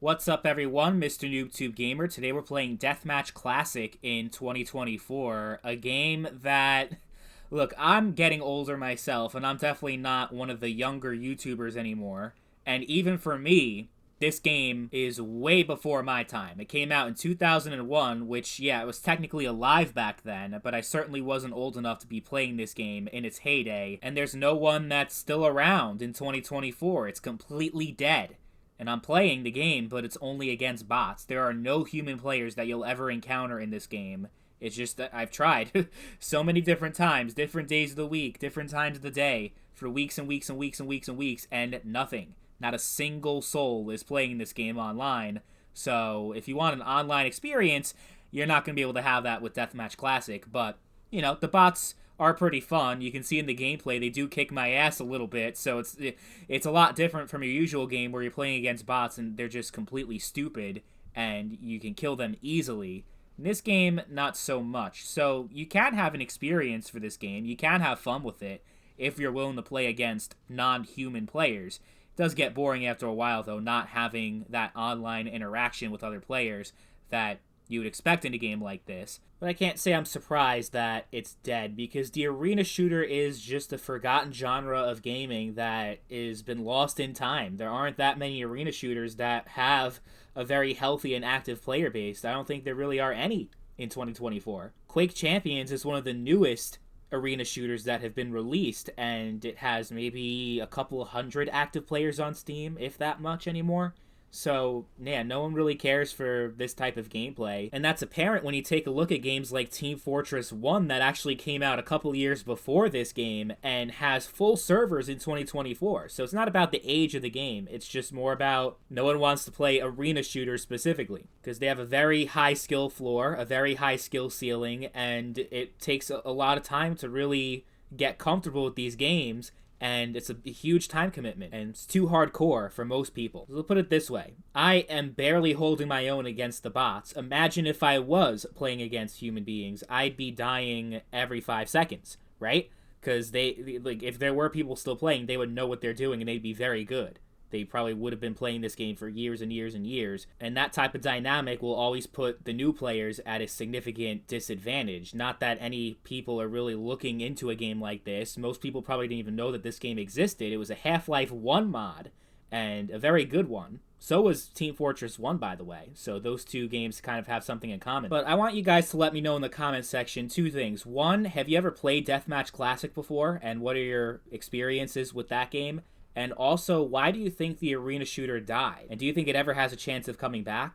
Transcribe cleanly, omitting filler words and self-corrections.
What's up, everyone? Mr. NoobTube Gamer. Today we're playing Deathmatch Classic in 2024, a game that... Look, I'm getting older myself, and I'm definitely not one of the younger YouTubers anymore. And even for me, this game is way before my time. It came out in 2001, which, yeah, it was technically alive back then, but I certainly wasn't old enough to be playing this game in its heyday. And there's no one that's still around in 2024. It's completely dead. And I'm playing the game, but it's only against bots. There are no human players that you'll ever encounter in this game. It's just that I've tried so many different times, different days of the week, different times of the day, for weeks and weeks and weeks and weeks and weeks, and nothing. Not a single soul is playing this game online. So if you want an online experience, you're not going to be able to have that with Deathmatch Classic. But, you know, the bots are pretty fun. You can see in the gameplay they do kick my ass a little bit, so it's a lot different from your usual game where you're playing against bots and they're just completely stupid and you can kill them easily. In this game, not so much. So you can have an experience for this game. You can have fun with it if you're willing to play against non-human players. It does get boring after a while, though, not having that online interaction with other players that you would expect in a game like this. But I can't say I'm surprised that it's dead, because the arena shooter is just a forgotten genre of gaming that has been lost in time. There aren't that many arena shooters that have a very healthy and active player base. I don't think there really are any in 2024. Quake Champions is one of the newest arena shooters that have been released, and it has maybe a couple hundred active players on Steam, if that much anymore. So, yeah, no one really cares for this type of gameplay. And that's apparent when you take a look at games like Team Fortress 1 that actually came out a couple years before this game and has full servers in 2024. So it's not about the age of the game. It's just more about no one wants to play arena shooters specifically, because they have a very high skill floor, a very high skill ceiling, and it takes a lot of time to really get comfortable with these games. And it's a huge time commitment, and it's too hardcore for most people. So let's put it this way. I am barely holding my own against the bots. Imagine if I was playing against human beings. I'd be dying every 5 seconds, right? Because if there were people still playing, they would know what they're doing, and they'd be very good. They probably would have been playing this game for years and years and years. And that type of dynamic will always put the new players at a significant disadvantage. Not that any people are really looking into a game like this. Most people probably didn't even know that this game existed. It was a Half-Life 1 mod, and a very good one. So was Team Fortress 1, by the way. So those two games kind of have something in common. But I want you guys to let me know in the comments section two things. One, have you ever played Deathmatch Classic before? And what are your experiences with that game? And also, why do you think the arena shooter died? And do you think it ever has a chance of coming back?